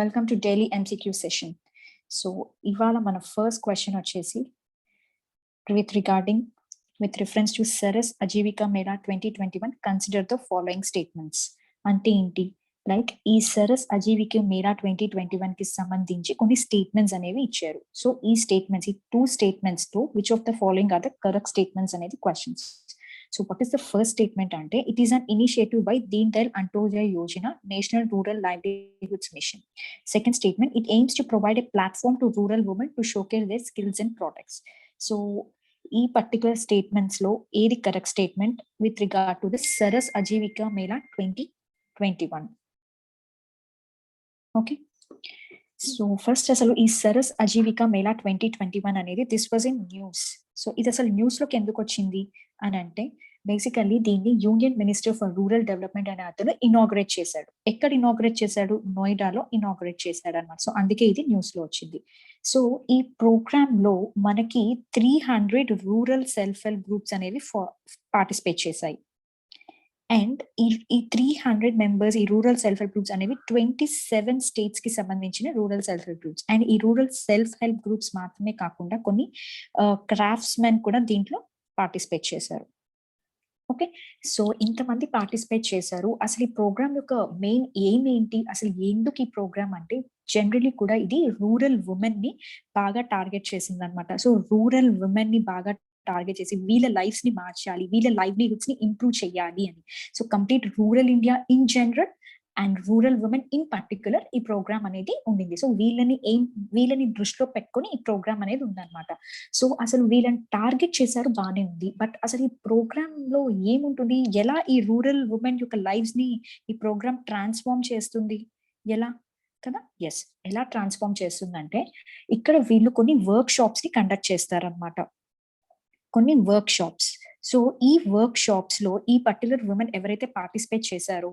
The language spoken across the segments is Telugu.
Welcome to daily MCQ session. So ఇవాళ మన ఫస్ట్ క్వశ్చన్ వచ్చేసి with reference to Saras Ajivika Mela 2021, consider the following statements. అంటే ఏంటి, లైక్ ఈ సరస్ అజీవిక మేళా 2021 కి సంబంధించి కొన్ని స్టేట్మెంట్స్ అనేవి ఇచ్చారు. సో ఈ స్టేట్మెంట్స్, ఈ 2 స్టేట్మెంట్స్ తో which of the following are the correct statements అనేది questions. So what is the first statement ante? It is an initiative by Deen Dayal Antyodaya Yojana, National Rural Livelihoods Mission. Second statement, it aims to provide a platform to rural women to showcase their skills and products. So ఈ పర్టికులర్ స్టేట్మెంట్స్ లో ఏది correct statement with regard to the Saras Ajeevika Mela 2021? Okay, so first అసలు ఈ సరస్ అజీవిక మేళా 2021 అనేది this was in news. So ఇది అసలు న్యూస్ లోకి ఎందుకు వచ్చింది అని అంటే, బేసికల్లీ దీన్ని union minister for rural development అనే అతను ఇనాగ్రేట్ చేశాడు. ఎక్కడ ఇనాగ్రేట్ చేశాడు? నోయిడాలో ఇనాగ్రేట్ చేశాడు అనమాట. సో అందుకే ఇది న్యూస్ లో వచ్చింది. సో ఈ ప్రోగ్రామ్ లో మనకి 300 రూరల్ సెల్ఫ్ హెల్ప్ గ్రూప్స్ అనేవి పార్టిసిపేట్ చేశాయి. అండ్ ఈ 300 మెంబర్స్, ఈ రూరల్ సెల్ఫ్ హెల్ప్ గ్రూప్స్ అనేవి 27 స్టేట్స్ కి సంబంధించిన rural self help groups. And ఈ రూరల్ సెల్ఫ్ హెల్ప్ గ్రూప్స్ మాత్రమే కాకుండా కొన్ని క్రాఫ్ట్స్ మెన్ కూడా దీంట్లో పార్టిసిపేట్ చేశారు. ఓకే, సో ఇంతమంది పార్టిసిపేట్ చేశారు. అసలు ఈ ప్రోగ్రామ్ యొక్క మెయిన్ ఎయిమ్ ఏంటి, అసలు ఎందుకు ఈ ప్రోగ్రామ్ అంటే, జనరలీ కూడా ఇది రూరల్ ఉమెన్ ని బాగా టార్గెట్ చేసింది అనమాట. సో రూరల్ ఉమెన్ ని బాగా టార్గెట్ చేసి వీళ్ళ లైఫ్స్ ని మార్చాలి, వీళ్ళ లైవ్లీహుడ్స్ ని ఇంప్రూవ్ చేయాలి అని. So complete rural India in general and rural women in particular ఈ ప్రోగ్రామ్ అనేది ఉండింది. సో వీళ్ళని దృష్టిలో పెట్టుకొని ఈ ప్రోగ్రామ్ అనేది ఉందన్నమాట. సో అసలు వీళ్ళని టార్గెట్ చేశారు, బాగానే ఉంది. బట్ అసలు ఈ ప్రోగ్రామ్ లో ఏముంటుంది, ఎలా ఈ రూరల్ ఉమెన్ యొక్క లైఫ్స్ ని ఈ ప్రోగ్రామ్ ట్రాన్స్ఫార్మ్ చేస్తుంది, ఎలా కదా? ఎస్, ఎలా ట్రాన్స్ఫార్మ్ చేస్తుందంటే, ఇక్కడ వీళ్ళు కొన్ని వర్క్ షాప్స్ ని కండక్ట్ చేస్తారనమాట. కొన్ని వర్క్ షాప్స్. సో ఈ వర్క్ షాప్స్ లో ఈ పర్టికులర్ ఉమెన్ ఎవరైతే పార్టిసిపేట్ చేశారో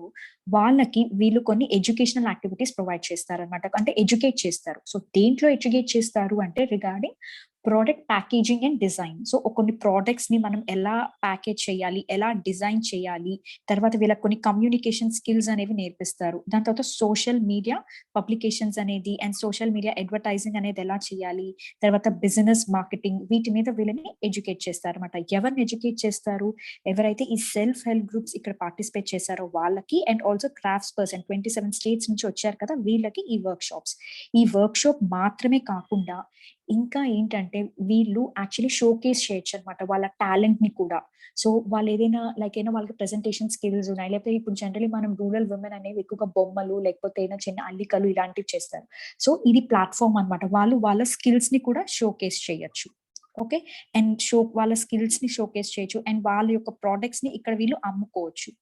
వాళ్ళకి వీళ్ళు కొన్ని ఎడ్యుకేషనల్ యాక్టివిటీస్ ప్రొవైడ్ చేస్తారనమాట. అంటే ఎడ్యుకేట్ చేస్తారు. సో దేంట్లో ఎడ్యుకేట్ చేస్తారు అంటే, regarding product packaging and design. So కొన్ని ప్రోడక్ట్స్ ని మనం ఎలా ప్యాకేజ్ చేయాలి, ఎలా డిజైన్ చేయాలి, తర్వాత వీళ్ళకి కొన్ని కమ్యూనికేషన్ స్కిల్స్ అనేవి నేర్పిస్తారు. దాని తర్వాత సోషల్ మీడియా పబ్లికేషన్స్ అనేది అండ్ సోషల్ మీడియా అడ్వర్టైజింగ్ అనేది ఎలా చేయాలి, తర్వాత బిజినెస్ మార్కెటింగ్, వీటి మీద వీళ్ళని ఎడ్యుకేట్ చేస్తారు అనమాట. ఎవరిని ఎడ్యుకేట్ చేస్తారు? ఎవరైతే ఈ సెల్ఫ్ హెల్ప్ గ్రూప్స్ ఇక్కడ పార్టిసిపేట్ చేశారో వాళ్ళకి, and also crafts person 27 states నుంచి వచ్చారు కదా, వీళ్ళకి ఈ వర్క్ షాప్స్. ఈ వర్క్ షాప్ మాత్రమే కాకుండా ఇంకా ఏంటంటే, వీళ్ళు యాక్చువల్లీ షోకేస్ చేయొచ్చు అనమాట వాళ్ళ టాలెంట్ ని కూడా. సో వాళ్ళు ఏదైనా వాళ్ళకి ప్రెజెంటేషన్ స్కిల్స్ ఉన్నాయి, లేకపోతే ఇప్పుడు జనరలీ మనం రూరల్ ఉమెన్ అనేవి ఎక్కువగా బొమ్మలు లేకపోతే ఏదైనా చిన్న అల్లికలు ఇలాంటివి చేస్తారు. సో ఇది ప్లాట్ఫామ్ అనమాట. వాళ్ళు వాళ్ళ స్కిల్స్ ని కూడా షోకేస్ చేయొచ్చు. ఓకే, అండ్ వాళ్ళ స్కిల్స్ ని షోకేస్ చేయొచ్చు అండ్ వాళ్ళ యొక్క ప్రోడక్ట్స్ ని ఇక్కడ వీళ్ళు అమ్ముకోవచ్చు.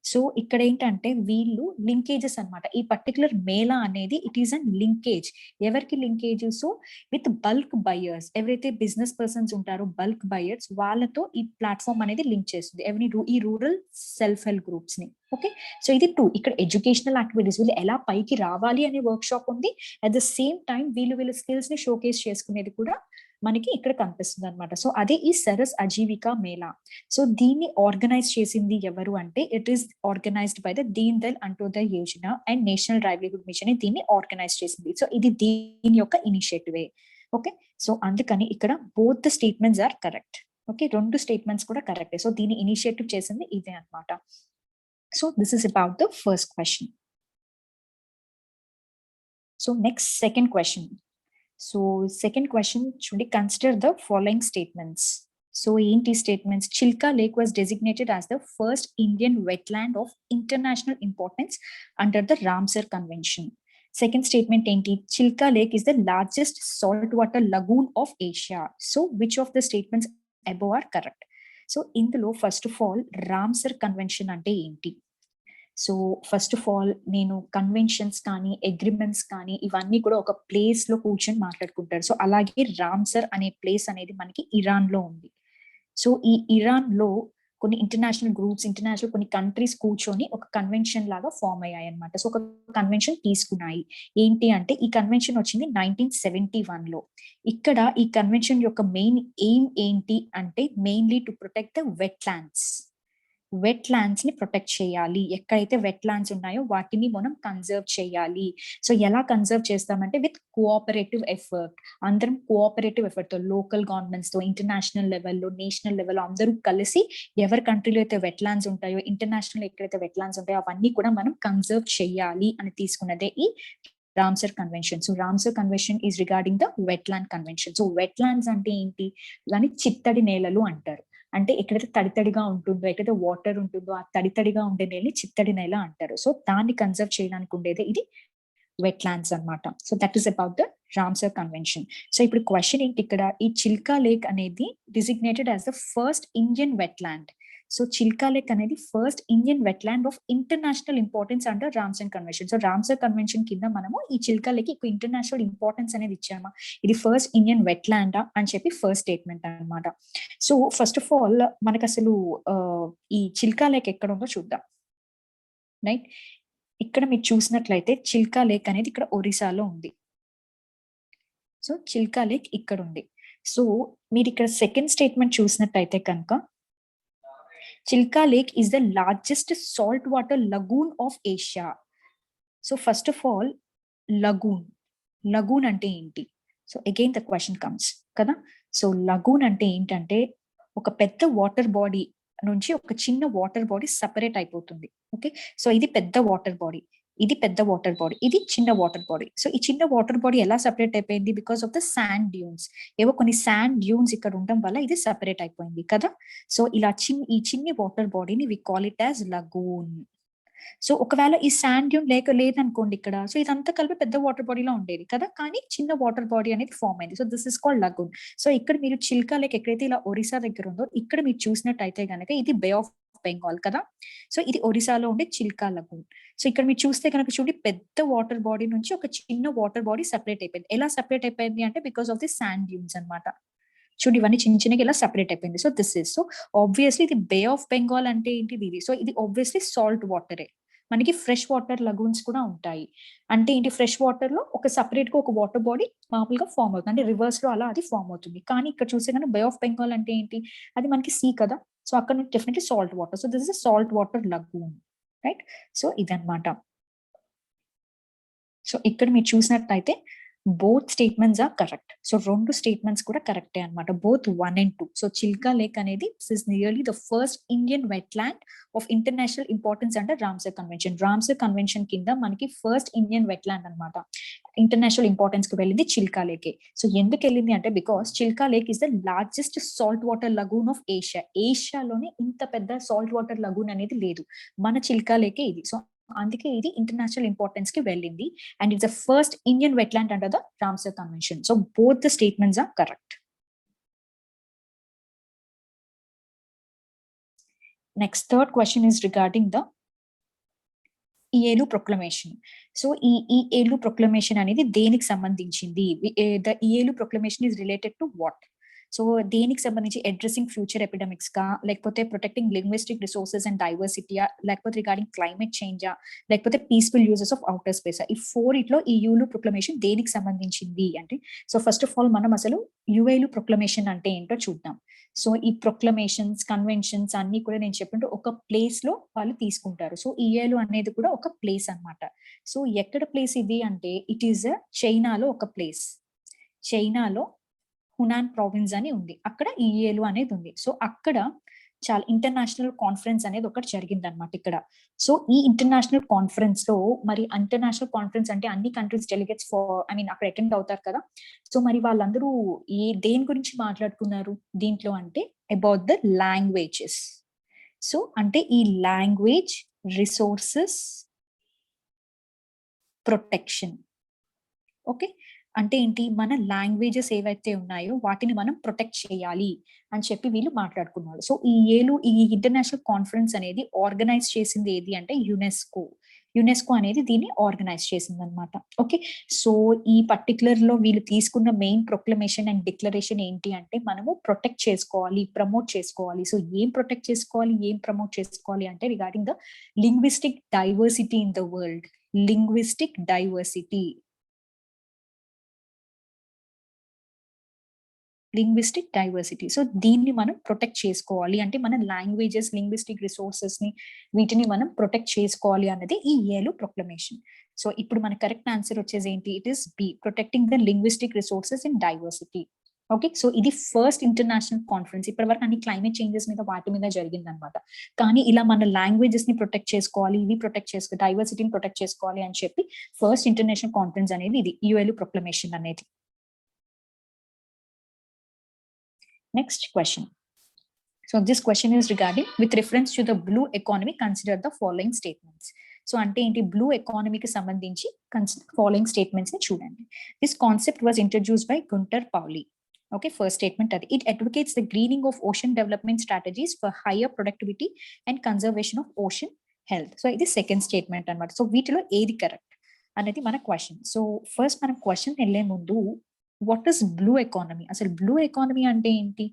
సో ఇక్కడ ఏంటంటే వీళ్ళు లింకేజెస్ అనమాట. ఈ పర్టికులర్ మేళా అనేది ఇట్ ఈస్ అండ్ లింకేజ్. ఎవరికి linkage? So with bulk buyers, ఎవరైతే బిజినెస్ పర్సన్స్ ఉంటారో బల్క్ బయర్స్, వాళ్ళతో ఈ ప్లాట్ఫామ్ అనేది లింక్ చేస్తుంది ఈ రూరల్ సెల్ఫ్ హెల్ప్ గ్రూప్స్ ని. ఓకే, సో ఇది 2. ఇక్కడ ఎడ్యుకేషనల్ యాక్టివిటీస్, వీళ్ళు ఎలా పైకి రావాలి అనే వర్క్ షాప్ ఉంది. అట్ ద సేమ్ టైం వీళ్ళ స్కిల్స్ ని షోకేస్ చేసుకునేది కూడా మనకి ఇక్కడ కనిపిస్తుంది అనమాట. సో అదే ఈ సరస్ అజీవిక మేళా. సో దీన్ని ఆర్గనైజ్ చేసింది ఎవరు అంటే, it is organised by the Deen Dayal Antyodaya Yojana and national livelihood mission దీన్ని ఆర్గనైజ్ చేసింది. సో ఇది దీని యొక్క ఇనిషియేటివే. ఓకే, సో అందుకని ఇక్కడ both the statements are correct. Okay, 2 statements కూడా కరెక్టే. సో దీన్ని ఇనిషియేటివ్ చేసింది ఇదే అనమాట. So this is about the first question. So next second question. So second question, should we consider the following statements? So ఏంటి statements? Chilka Lake was designated as the first Indian wetland of international importance under the Ramsar Convention. Second statement ఏంటి? Chilka Lake is the largest saltwater lagoon of Asia. So which of the statements above are correct? So ఇందులో first of all Ramsar convention అంటే ఏంటి? సో ఫస్ట్ ఆఫ్ ఆల్ నేను కన్వెన్షన్స్ కానీ అగ్రిమెంట్స్ కానీ ఇవన్నీ కూడా ఒక ప్లేస్ లో కూర్చొని మాట్లాడుకుంటారు. సో అలాగే రామ్సర్ అనే ప్లేస్ అనేది మనకి ఇరాన్ లో ఉంది. సో ఈ ఇరాన్ లో కొన్ని ఇంటర్నేషనల్ కొన్ని కంట్రీస్ కూర్చొని ఒక కన్వెన్షన్ లాగా ఫామ్ అయ్యాయి అనమాట. సో ఒక కన్వెన్షన్ తీసుకున్నాయి. ఏంటి అంటే, ఈ కన్వెన్షన్ వచ్చింది 1971 లో. ఇక్కడ ఈ కన్వెన్షన్ యొక్క మెయిన్ ఎయిమ్ ఏంటి అంటే, mainly to protect the wetlands. Wetlands ని ప్రొటెక్ట్ చేయాలి. ఎక్కడైతే వెట్ ల్యాండ్స్ ఉన్నాయో వాటిని మనం కన్జర్వ్ చేయాలి. సో ఎలా కన్జర్వ్ చేస్తామంటే విత్ కోఆపరేటివ్ ఎఫర్ట్. అందరం కోఆపరేటివ్ ఎఫర్ట్ తో లోకల్ గవర్నమెంట్స్ తో, ఇంటర్నేషనల్ లెవెల్లో, నేషనల్ లెవెల్లో అందరూ కలిసి ఎవరి కంట్రీలో అయితే వెట్ ల్యాండ్స్ ఉంటాయో, ఇంటర్నేషనల్ ఎక్కడైతే వెట్ ల్యాండ్స్ ఉంటాయో అవన్నీ కూడా మనం కన్జర్వ్ చేయాలి అని తీసుకున్నదే ఈ Ramsar convention. So Ramsar convention is regarding the wetland convention. So wetlands అంటే ఏంటి? దాన్ని చిత్తడి నేలలు అంటారు. అంటే ఎక్కడైతే తడితడిగా ఉంటుందో, ఎక్కడైతే వాటర్ ఉంటుందో ఆ తడితడిగా ఉండే నేలని చిత్తడి నేల అంటారు. సో దాన్ని కన్సర్వ్ చేయడానికి ఉండేది ఇది వెట్ ల్యాండ్స్ అనమాట. So that is about the Ramsar convention. So ఇప్పుడు క్వశ్చన్ ఏంటి ఇక్కడ? ఈ చిల్కా లేక్ అనేది designated as the first Indian wetland. So Chilka lake అనేది first Indian wetland of international importance under Ramsar convention. So Ramsar convention కింద మనము ఈ చిల్కా లేక్ ఇంటర్నేషనల్ ఇంపార్టెన్స్ అనేది ఇచ్చామా, ఇది ఫస్ట్ ఇండియన్ వెట్ ల్యాండ్ అని చెప్పి ఫస్ట్ స్టేట్మెంట్ అనమాట. సో ఫస్ట్ ఆఫ్ ఆల్ మనకు అసలు ఈ చిల్కా లేక్ ఎక్కడ ఉందో చూద్దాం. రైట్, ఇక్కడ మీరు చూసినట్లయితే చిల్కా లేక్ అనేది ఇక్కడ ఒరిస్సాలో ఉంది. సో చిల్కా లేక్ ఇక్కడ ఉంది. సో మీరు ఇక్కడ సెకండ్ స్టేట్మెంట్ చూసినట్టయితే కనుక Chilka lake is the largest salt water lagoon of Asia. So first of all lagoon అంటే ఏంటి? So again the question comes కదా. సో లగూన్ అంటే ఏంటంటే ఒక పెద్ద వాటర్ బాడీ నుంచి ఒక చిన్న వాటర్ బాడీ సపరేట్ అయిపోతుంది. ఓకే, సో ఇది పెద్ద వాటర్ బాడీ, ఇది పెద్ద వాటర్ బాడీ, ఇది చిన్న వాటర్ బాడీ. సో ఈ చిన్న వాటర్ బాడీ ఎలా సపరేట్ అయిపోయింది? Because of the sand dunes. ఏవో కొన్ని శాండ్ డ్యూన్స్ ఇక్కడ ఉండడం వల్ల ఇది సపరేట్ అయిపోయింది కదా. సో ఇలా ఈ చిన్ని వాటర్ బాడీని we call it as lagoon. So ఒకవేళ ఈ శాండ్ డ్యూన్ లేదనుకోండి ఇక్కడ, సో ఇదంతా కలిపి పెద్ద వాటర్ బాడీలో ఉండేది కదా, కానీ చిన్న వాటర్ బాడీ అనేది ఫామ్ అయింది. So this is called lagoon. So ఇక్కడ మీరు చిల్కా లేక్ ఎక్కడైతే ఇలా ఒరిస్సా దగ్గర ఉందో ఇక్కడ మీరు చూసినట్టయితే కనుక ఇది బే ఆఫ్ బెంగాల్ కదా. సో ఇది ఒరిస్సాలో ఉండే చిల్కా లగూన్. సో ఇక్కడ మీరు చూస్తే కనుక చూడండి, పెద్ద వాటర్ బాడీ నుంచి ఒక చిన్న వాటర్ బాడీ సపరేట్ అయిపోయింది. ఎలా సపరేట్ అయిపోయింది అంటే because of the sand dunes అనమాట. చూడు ఇవన్నీ చిన్న చిన్నగా ఇలా సపరేట్ అయిపోయింది. So this is, so obviously ఇది బే ఆఫ్ బెంగాల్ అంటే ఏంటిది ఇది? సో ఇది ఆబ్వియస్లీ సాల్ట్ వాటరే. మనకి ఫ్రెష్ వాటర్ లగూన్స్ కూడా ఉంటాయి. అంటే ఏంటి? ఫ్రెష్ వాటర్ లో ఒక సపరేట్ గా ఒక వాటర్ బాడీ మామూలుగా ఫామ్ అవుతుంది, అంటే రివర్స్ లో అలా అది ఫామ్ అవుతుంది. కానీ ఇక్కడ చూస్తే కనుక బే ఆఫ్ బెంగాల్ అంటే ఏంటి? అది మనకి సీ కదా. సో అక్కడ నుంచి definitely salt water. So this is salt water lagoon, right. So ఇదన్నమాట. సో ఇక్కడ మీరు చూసినట్టయితే both statements are correct. So రెండు స్టేట్మెంట్స్ కూడా కరెక్టే అనమాట, both 1 and 2. So Chilka lake అనేది is nearly the first Indian wetland of international importance under Ramsar convention. Ramsar convention కింద మనకి ఫస్ట్ ఇండియన్ వెట్ ల్యాండ్ అనమాట. ఇంటర్నేషనల్ ఇంపార్టెన్స్ కి వెళ్ళింది చిల్కా లేకే. సో ఎందుకు వెళ్ళింది అంటే because Chilka lake is the largest salt water lagoon of Asia. ఏషియాలోనే ఇంత పెద్ద సాల్ట్ వాటర్ లగూన్ అనేది లేదు, మన చిల్కా లేకే ఇది. సో అందుకే ఇది ఇంటర్నేషనల్ ఇంపార్టెన్స్ కి వెళ్ళింది. And it's the first Indian wetland under the Ramsar convention. So both the statements are correct. Next third question is regarding the Yuelu proclamation. So ఈ ఈఏలు ప్రొక్లమేషన్ అనేది దేనికి సంబంధించింది? The Yuelu proclamation is related to what? So దేనికి సంబంధించి? అడ్రెసింగ్ ఫ్యూచర్ ఎపిడమిక్స్ కా, లేకపోతే ప్రొటెక్టింగ్ లింగ్విస్టిక్ రిసోర్సెస్ అండ్ డైవర్సిటీయా, లేకపోతే రిగార్డింగ్ క్లైమేట్ చేంజా, లేకపోతే peaceful uses of outer space? ఈ 4 ఇట్లో ఈ యూలు ప్రొక్లమేషన్ దేనికి సంబంధించింది అంటే, సో ఫస్ట్ ఆఫ్ ఆల్ మనం అసలు యుఏలు ప్రొక్లమేషన్ అంటే ఏంటో చూద్దాం. సో ఈ ప్రొక్లమేషన్స్, కన్వెన్షన్స్ అన్ని కూడా నేను చెప్పినట్టు ఒక ప్లేస్ లో వాళ్ళు తీసుకుంటారు. సో ఈఏలు అనేది కూడా ఒక ప్లేస్ అన్నమాట. సో ఎక్కడ ప్లేస్ ఇది అంటే ఇట్ ఈస్ చైనాలో ఒక ప్లేస్. చైనాలో హునాన్ ప్రావిన్స్ అని ఉంది, అక్కడ ఈఏలు అనేది ఉంది. సో అక్కడ చాలా ఇంటర్నేషనల్ కాన్ఫరెన్స్ అనేది ఒకటి జరిగింది అనమాట ఇక్కడ. సో ఈ ఇంటర్నేషనల్ కాన్ఫరెన్స్ లో, మరి ఇంటర్నేషనల్ కాన్ఫరెన్స్ అంటే అన్ని కంట్రీస్ డెలిగేట్స్ అక్కడ అటెండ్ అవుతారు కదా. సో మరి వాళ్ళందరూ దేని గురించి మాట్లాడుకున్నారు దీంట్లో అంటే అబౌట్ ద లాంగ్వేజెస్. సో అంటే ఈ లాంగ్వేజ్ రిసోర్సెస్ ప్రొటెక్షన్. ఓకే, అంటే ఏంటి? మన లాంగ్వేజెస్ ఏవైతే ఉన్నాయో వాటిని మనం ప్రొటెక్ట్ చేయాలి అని చెప్పి వీళ్ళు మాట్లాడుకున్నారు. సో ఈ ఇంటర్నేషనల్ కాన్ఫరెన్స్ అనేది ఆర్గనైజ్ చేసింది ఏది అంటే యునెస్కో. యునెస్కో అనేది దీన్ని ఆర్గనైజ్ చేసింది అనమాట. ఓకే, సో ఈ పర్టికులర్ లో వీళ్ళు తీసుకున్న మెయిన్ ప్రొక్లమేషన్ అండ్ డిక్లరేషన్ ఏంటి అంటే మనము ప్రొటెక్ట్ చేసుకోవాలి, ప్రమోట్ చేసుకోవాలి. సో ఏం ప్రొటెక్ట్ చేసుకోవాలి, ఏం ప్రమోట్ చేసుకోవాలి అంటే regarding the linguistic diversity in the world. Linguistic diversity, linguistic diversity. So దీన్ని మనం ప్రొటెక్ట్ చేసుకోవాలి అంటే మన లాంగ్వేజెస్, లింగ్విస్టిక్ రిసోర్సెస్ ని వీటిని మనం ప్రొటెక్ట్ చేసుకోవాలి అన్నది ఈ ఏలు ప్రొక్లమేషన్. సో ఇప్పుడు మన కరెక్ట్ ఆన్సర్ వచ్చేసి ఏంటి? It is B, protecting the linguistic resources in diversity. Okay, so ఇది ఫస్ట్ ఇంటర్నేషనల్ కాన్ఫరెన్స్. ఇప్పటి వరకు అన్ని క్లైమేట్ చేంజెస్ మీద వాటి మీద జరిగింది అనమాట. కానీ ఇలా మన లాంగ్వేజెస్ ని ప్రొటెక్ట్ చేసుకోవాలి, ఇవి ప్రొటెక్ట్ చేసుకో, డైవర్సిటీని ప్రొటెక్ట్ చేసుకోవాలి అని చెప్పి ఫస్ట్ ఇంటర్నేషనల్ కాన్ఫరెన్స్ అనేది ఇది యుఎల్ ప్రొక్లమేషన్ అనేది. Next question. So this question is regarding with reference to the blue economy, consider the following statements. So ante enti blue economy ki sambandhinchi following statements ni chudandi. This concept was introduced by Gunter Pauli. Okay, first statement adi, it advocates the greening of ocean development strategies for higher productivity and conservation of ocean health. So ఇది second statement anamata. So వీటిలో ఏది కరెక్ట్ అనేది మన క్వశ్చన్. సో ఫస్ట్ మనం క్వశ్చన్ వెళ్ళే ముందు వాట్ ఇస్ బ్లూ ఎకానమీ, అసలు బ్లూ ఎకానమీ అంటే ఏంటి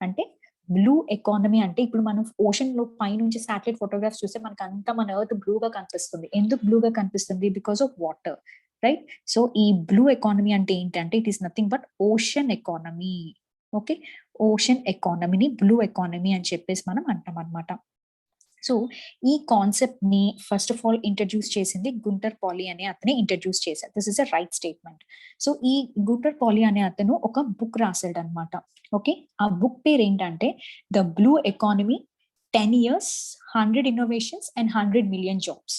అంటే, బ్లూ ఎకానమీ అంటే ఇప్పుడు మనం ఓషన్ లో పైనుంచి శాటిలైట్ ఫోటోగ్రాఫ్స్ చూస్తే మనకు అంతా మన ఎర్త్ బ్లూగా కనిపిస్తుంది. ఎందుకు బ్లూగా కనిపిస్తుంది? Because of water, right? So ఈ బ్లూ ఎకానమీ అంటే ఏంటంటే it is nothing but ocean economy. Okay, ocean ఎకానమీని బ్లూ ఎకానమీ అని చెప్పేసి మనం అంటాం అనమాట. సో ఈ కాన్సెప్ట్ ని ఫస్ట్ ఆఫ్ ఆల్ ఇంట్రడ్యూస్ చేసింది గుంటర్ పాలి అనే అతనే ఇంట్రడ్యూస్ చేశారు. This is a right statement. So ఈ గుంటర్ పాలి అనే అతను ఒక బుక్ రాశాడు అనమాట. ఓకే, ఆ బుక్ పేరు ఏంటంటే the blue economy 10 years, 100 innovations and 100 million jobs.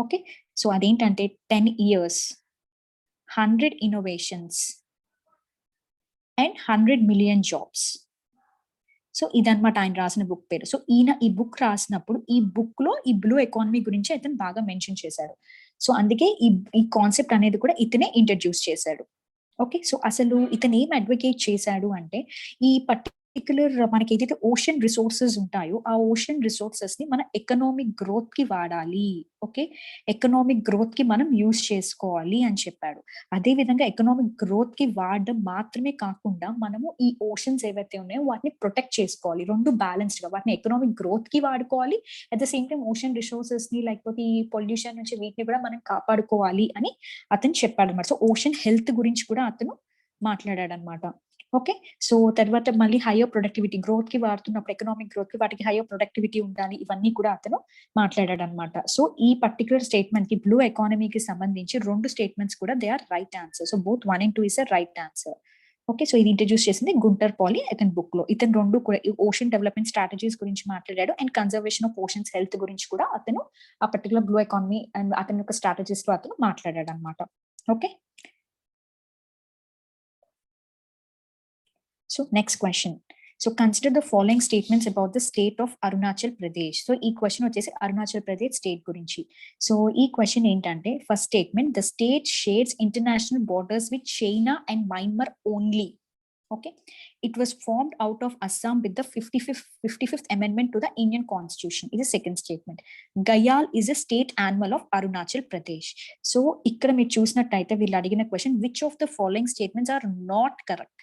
Okay, so అదేంటంటే 10 years, 100 innovations and 100 million jobs. So ఇదన్నమాట ఆయన రాసిన బుక్ పేరు. సో ఈయన ఈ బుక్ రాసినప్పుడు ఈ బుక్ లో ఈ బ్లూ ఎకానమీ గురించి ఇతను బాగా మెన్షన్ చేశాడు. సో అందుకే ఈ కాన్సెప్ట్ అనేది కూడా ఇతనే ఇంట్రడ్యూస్ చేశాడు. ఓకే, సో అసలు ఇతను ఏం అడ్వకేట్ చేశాడు అంటే ఈ పర్టిక్యులర్ మనకి ఏదైతే ఓషన్ రిసోర్సెస్ ఉంటాయో ఆ ఓషన్ రిసోర్సెస్ ని మన ఎకనామిక్ గ్రోత్ కి వాడాలి. ఓకే, ఎకనామిక్ గ్రోత్ కి మనం యూజ్ చేసుకోవాలి అని చెప్పాడు. అదే విధంగా ఎకనామిక్ గ్రోత్ కి వాడడం మాత్రమే కాకుండా మనము ఈ ఓషన్స్ ఏవైతే ఉన్నాయో వాటిని ప్రొటెక్ట్ చేసుకోవాలి. రెండు బ్యాలెన్స్డ్ గా వాటిని ఎకనామిక్ గ్రోత్ కి వాడుకోవాలి, at the same time ocean resources ని లేకపోతే ఈ పొల్యూషన్ నుంచి వీటిని కూడా మనం కాపాడుకోవాలి అని అతను చెప్పాడు అనమాట. సో ఓషన్ హెల్త్ గురించి కూడా అతను మాట్లాడాడు అనమాట. ఓకే, సో తర్వాత మళ్ళీ హైయర్ ప్రొడక్టివిటీ, గ్రోత్ కి వాడుతున్నప్పుడు ఎకనామిక్ గ్రోత్ కి వాటికి హైయర్ ప్రొడక్టివిటీ ఉండాలి, ఇవన్నీ కూడా అతను మాట్లాడాడు అనమాట. సో ఈ పర్టికులర్ స్టేట్మెంట్ కి బ్లూ ఎకానమీకి సంబంధించి రెండు స్టేట్మెంట్స్ కూడా they are right answer. So both 1 and 2 is a right answer. Okay, so ఇది ఇంట్రడ్యూస్ చేసింది గుంటర్ పాలి అతని బుక్ లో. ఇతను రెండు కూడా ఓషన్ డెవలప్మెంట్ స్ట్రాటజీస్ గురించి మాట్లాడాడు and conservation of oceans health గురించి కూడా అతను ఆ పర్టికులర్ బ్లూ ఎకానమీ అండ్ అతని యొక్క స్ట్రాటజీస్ లో అతను మాట్లాడాడు అనమాట. Okay, so next question. So consider the following statements about the state of Arunachal Pradesh. So ఈ క్వశ్చన్ వచ్చేసి అరుణాచల్ ప్రదేశ్ స్టేట్ గురించి. సో ఈ క్వశ్చన్ ఏంటంటే first statement, the state shares international borders with China and Myanmar only. Okay, it was formed out of Assam with the 55th amendment to the Indian constitution. Is a second statement. Gayal is a state animal of Arunachal Pradesh. So ikkada meer chusinattayite veellu adigina question, which of the following statements are not correct?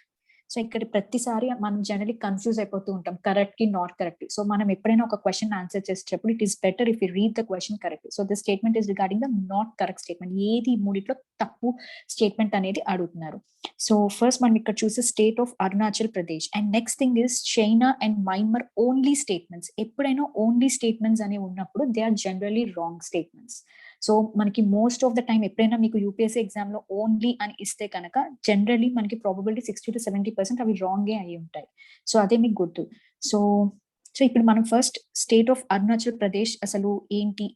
So ఇక్కడ ప్రతిసారి మనం జనరలీ కన్ఫ్యూజ్ అయిపోతూ ఉంటాం కరెక్ట్ కి నాట్ కరెక్ట్. సో మనం ఎప్పుడైనా ఒక క్వశ్చన్ ఆన్సర్ చేసేటప్పుడు it is better if you read the question correct. So the statement is regarding the not correct statement. ఏది మూడిట్లో తప్పు స్టేట్మెంట్ అనేది అడుగుతున్నారు. సో ఫస్ట్ మనం ఇక్కడ చూసే state of Arunachal Pradesh and next thing is China and Myanmar only statements. ఎప్పుడైనా ఓన్లీ స్టేట్మెంట్స్ అనేవి ఉన్నప్పుడు they are generally wrong statements. So మనకి మోస్ట్ ఆఫ్ ద టైం ఎప్పుడైనా మీకు యూపీఎస్సీ ఎగ్జామ్ లో ఓన్లీ అని ఇస్తే కనుక జనరలీ మనకి ప్రాబబిలిటీ 60 to 70% అవి రాంగే అయి ఉంటాయి. సో అదే మీకు గుర్తు. సో ఇప్పుడు మనం first state of Arunachal Pradesh అసలు ఏంటి,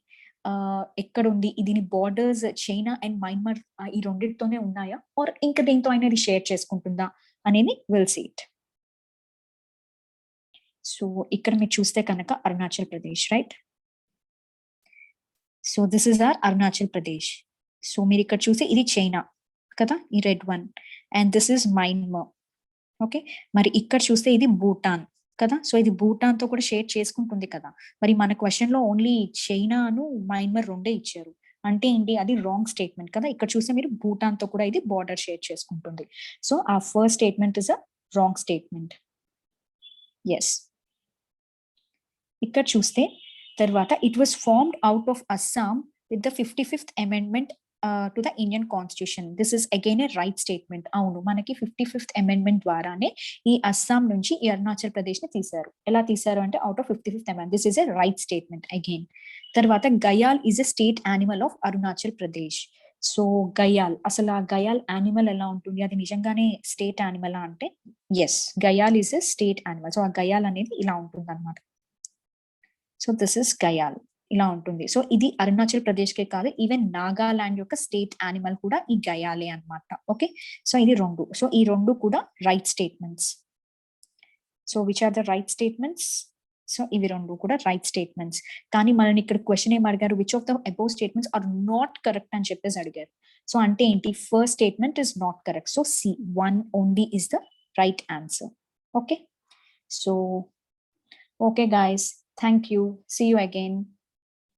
ఎక్కడ ఉంది, దీని బార్డర్స్ చైనా అండ్ మయన్మార్ ఈ రెండింటితోనే ఉన్నాయా ఆర్ ఇంకా దేంతో అయినా ఇది షేర్ చేసుకుంటుందా అనేది విల్ సీ ఇట్. సో ఇక్కడ మీరు చూస్తే కనుక Arunachal Pradesh, right? So this is our Arunachal Pradesh. So మీరు ఇక్కడ చూసి ఇది చైనా కదా, ఈ red one, and this is Myanmar. Okay, మరి ఇక్కడ చూస్తే ఇది భూటాన్ కదా. సో ఇది భూటాన్ తో కూడా షేర్ చేసుకుంటుంది కదా. మరి మన క్వశ్చన్ లో ఓన్లీ చైనాను మయన్మార్ రెండే ఇచ్చారు అంటే ఏంటి, అది రాంగ్ స్టేట్మెంట్ కదా. ఇక్కడ చూస్తే మీరు భూటాన్ తో కూడా ఇది బార్డర్ షేర్ చేసుకుంటుంది. సో ఆ first statement is a wrong statement. Yes, ఇక్కడ చూస్తే తర్వాత it was formed out of Assam with the 55th amendment to the Indian constitution. This is again a right statement. అవును, మనకి 55th అమెండ్మెంట్ ద్వారానే ఈ అస్సాం నుంచి ఈ అరుణాచల్ ప్రదేశ్ ని తీశారు. ఎలా తీశారు అంటే out of 55th amendment. This is a right statement again. తర్వాత gayal is a state animal of Arunachal Pradesh. So gayal, అసలు ఆ గయాల్ యానిమల్ ఎలా ఉంటుంది, అది నిజంగానే స్టేట్ యానిమల్ అంటే yes, gayal is a state animal. So ఆ గయాల్ అనేది ఇలా ఉంటుంది అనమాట. సో దిస్ ఇస్ గయాల్, ఇలా ఉంటుంది. సో ఇది అరుణాచల్ ప్రదేశ్ కే కాదు, ఈవెన్ నాగాలాండ్ యొక్క స్టేట్ యానిమల్ కూడా ఈ గయాలే అన్నమాట. ఓకే, సో ఇది రెండు. సో ఈ రెండు కూడా right statements. So which are the right statements? So ఇవి రెండు కూడా రైట్ స్టేట్మెంట్స్. కానీ మనని ఇక్కడ క్వశ్చన్ ఏం అడిగారు, which of the above statements are not correct అని చెప్పేసి అడిగారు. సో అంటే ఏంటి, first statement is not correct. So C, 1 only is the right answer. Okay, so okay guys, thank you, see you again.